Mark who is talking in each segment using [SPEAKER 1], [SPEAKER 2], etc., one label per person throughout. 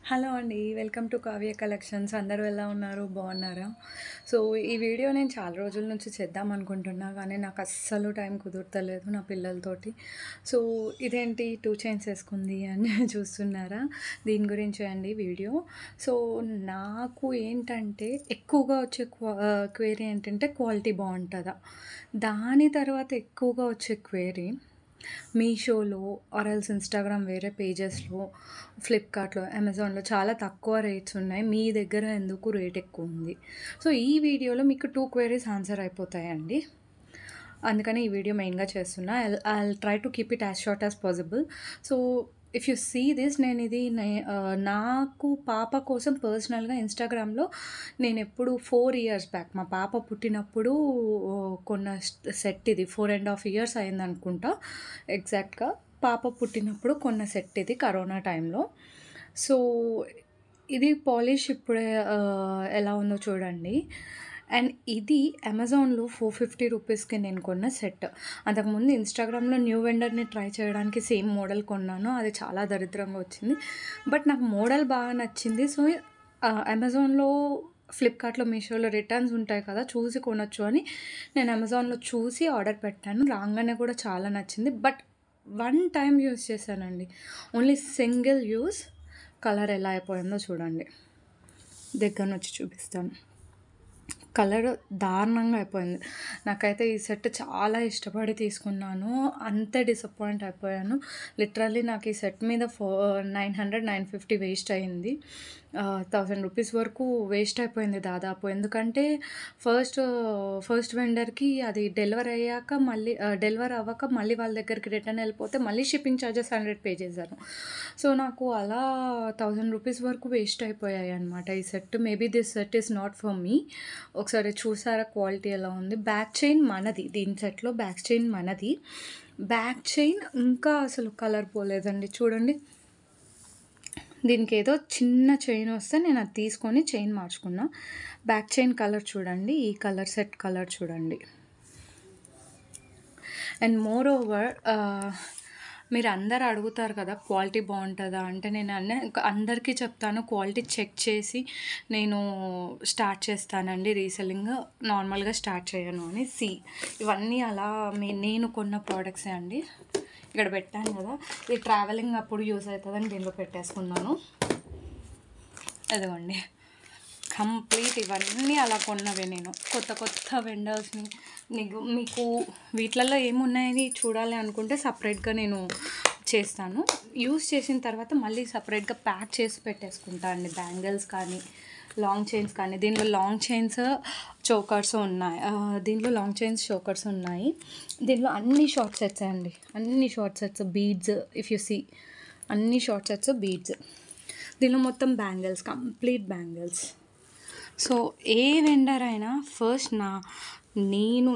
[SPEAKER 1] Hello అండి. Welcome to Kavya collections. అందరూ ఎలా ఉన్నారు? బాగున్నారా? సో, ఈ వీడియో నేను చాలా రోజుల నుంచి చేద్దాం అనుకుంటున్నా. కానీ నాకు అస్సలు టైం కుదురుతలేదు నా పిల్లలతోటి. సో, ఇదేంటి 2 చైన్స్ ఏసుకుంది అని చూస్తున్నారా? దీని గురించే అండి వీడియో. సో, నాకు ఏంటంటే ఎక్కువగా వచ్చే క్వెరీ ఏంటంటే క్వాలిటీ బావుంటదా? దాని తర్వాత ఎక్కువగా వచ్చే క్వెరీ మీషోలో ఆర్ ఎల్స్ ఇన్‌స్టాగ్రామ్ వేరే పేజెస్‌లో, ఫ్లిప్‌కార్ట్‌లో, అమెజాన్‌లో చాలా తక్కువ రేట్స్ ఉన్నాయి. మీ దగ్గర ఎందుకు రేట్ ఎక్కువుంది? సో, ఈ వీడియోలో మీకు 2 క్వెరీస్ ఆన్సర్ అయిపోతాయండి. అందుకని ఈ వీడియో మెయిన్‌గా చేస్తున్నా. I'll try to keep it as short as possible. So, if you see this నాకు పాప కోసం పర్సనల్‌గా ఇన్‌స్టాగ్రామ్‌లో నేనెప్పుడు 4 ఇయర్స్ బ్యాక్ మా పాప పుట్టినప్పుడు కొన్న సెట్ ఇది. 4 ½ ఇయర్స్ అయిందనుకుంటా ఎగ్జాక్ట్‌గా. పాప పుట్టినప్పుడు కొన్న సెట్ ఇది కరోనా టైంలో. సో, ఇది పాలిష్ ఇప్పుడే ఎలా ఉందో చూడండి. అండ్ ఇది అమెజాన్‌లో 450 రూపీస్‌కి నేను కొన్న సెట్. అంతకుముందు ఇన్‌స్టాగ్రామ్‌లో న్యూ వెండర్‌ని ట్రై చేయడానికి సేమ్ మోడల్ కొన్నాను. అది చాలా దరిద్రంగా వచ్చింది. బట్ నాకు మోడల్ బాగా నచ్చింది. సో, అమెజాన్‌లో, ఫ్లిప్‌కార్ట్‌లో, మీషోలో రిటర్న్స్ ఉంటాయి కదా! చూసి కొనొచ్చు అని నేను అమెజాన్‌లో చూసి ఆర్డర్ పెట్టాను. రాంగానే కూడా చాలా నచ్చింది. బట్ వన్ టైమ్ యూజ్ చేశానండి. Only single use. కలర్ ఎలా అయిపోయిందో చూడండి. దగ్గర నుంచి చూపిస్తాను. కలర్ దారుణంగా అయిపోయింది. నాకైతే ఈ సెట్ చాలా ఇష్టపడి తీసుకున్నాను. అంతే డిసప్పాయింట్ అయిపోయాను. లిటరల్లీ నాకు ఈ సెట్ మీద 900, 950 వేస్ట్ అయింది. 1000 రూపీస్ వరకు వేస్ట్ అయిపోయింది దాదాపు. ఎందుకంటే ఫస్ట్ వెండర్‌కి అది డెలివర్ అవ్వక మళ్ళీ వాళ్ళ దగ్గరికి రిటర్న్ వెళ్ళిపోతే మళ్ళీ షిప్పింగ్ చార్జెస్ 100 పే చేశాను. సో, నాకు అలా 1000 రూపీస్ వరకు వేస్ట్ అయిపోయాయన్నమాట ఈ set. Maybe this set is not for me. ఒకసారి చూసారా క్వాలిటీ ఎలా ఉంది? బ్యాక్ చైన్ మనది. దీని సెట్‌లో బ్యాక్ చైన్ మనది. బ్యాక్ చైన్ ఇంకా అసలు కలర్ పోలేదండి చూడండి. దీనికేదో చిన్న చైన్ వస్తే నేను అది తీసుకొని చైన్ మార్చుకున్నా. బ్యాక్ చైన్ కలర్ చూడండి. ఈ కలర్ సెట్ కలర్ చూడండి. అండ్ మోర్ ఓవర్ మీరందరూ అడుగుతారు కదా! క్వాలిటీ బావుంటదా? అంటే నేను అందరికీ చెప్తాను క్వాలిటీ చెక్ చేసి నేను స్టార్ట్ చేస్తానండి రీసెల్లింగ్. నార్మల్‌గా స్టార్ట్ చేయను అని. ఇవన్నీ అలా నేను కొన్న ప్రొడక్ట్సే అండి. ఇక్కడ పెట్టాను కదా! ఇది ట్రావెలింగ్ అప్పుడు యూజ్ అవుతదని దీనిలో పెట్టేసుకున్నాను. ఇదిగోండి. కంప్లీట్ ఇవన్నీ అలా కొన్నవే నేను. కొత్త వెండర్స్‌ని మీకు వీటిలలో ఏమున్నాయని చూడాలి అనుకుంటే సపరేట్‌గా నేను చేస్తాను. యూజ్ చేసిన తర్వాత మళ్ళీ సపరేట్‌గా ప్యాక్ చేసి పెట్టేసుకుంటా అండి. బ్యాంగిల్స్ కానీ, లాంగ్ చైన్స్ కానీ. దీనిలో లాంగ్ చైన్స్ చోకర్స్ ఉన్నాయి. దీనిలో అన్ని షార్ట్ సెట్స్ అండి. అన్ని short sets beads if you see అన్ని షార్ట్ సెట్స్ బీడ్స్. దీనిలో మొత్తం బ్యాంగిల్స్, కంప్లీట్ బ్యాంగిల్స్. సో, ఏ వెండర్ అయినా ఫస్ట్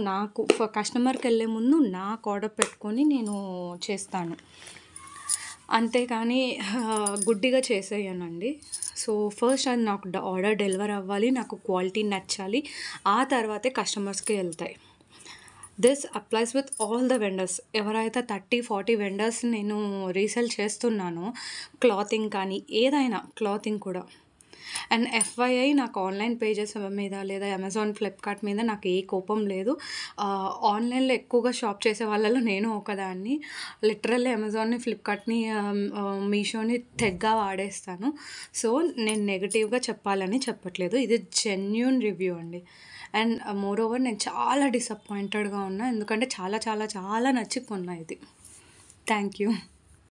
[SPEAKER 1] నాకు కస్టమర్కి వెళ్ళే ముందు నాకు ఆర్డర్ పెట్టుకొని నేను చేస్తాను. అంతేకాని గుడ్డిగా చేసేయనండి. సో, ఫస్ట్ అది నాకు ఆర్డర్ డెలివర్ అవ్వాలి. నాకు క్వాలిటీ నచ్చాలి. ఆ తర్వాతే కస్టమర్స్‌కి వెళ్తాయి. This applies with all the vendors. ఎవరైతే 30, 40 వెండర్స్ నేను రీసేల్ చేస్తున్నానో క్లాతింగ్ కానీ ఏదైనా క్లాతింగ్ కూడా. అండ్ ఎఫ్‌వైఐ నాకు ఆన్‌లైన్ పేజెస్ మీద లేదా అమెజాన్, ఫ్లిప్‌కార్ట్ మీద నాకు ఏ కోపం లేదు. ఆన్‌లైన్‌లో ఎక్కువగా షాప్ చేసే వాళ్ళలో నేను ఒకదాన్ని. లిటరల్లీ అమెజాన్‌ని, ఫ్లిప్‌కార్ట్‌ని, మీషోని తెగ వాడేస్తాను. సో, నేను నెగెటివ్‌గా చెప్పాలని చెప్పట్లేదు. ఇది జెన్యూన్ రివ్యూ అండి. అండ్ మోర్ ఓవర్ నేను చాలా డిసప్పాయింటెడ్‌గా ఉన్నా. ఎందుకంటే చాలా నచ్చి కొన్నా ఇది. Thank you.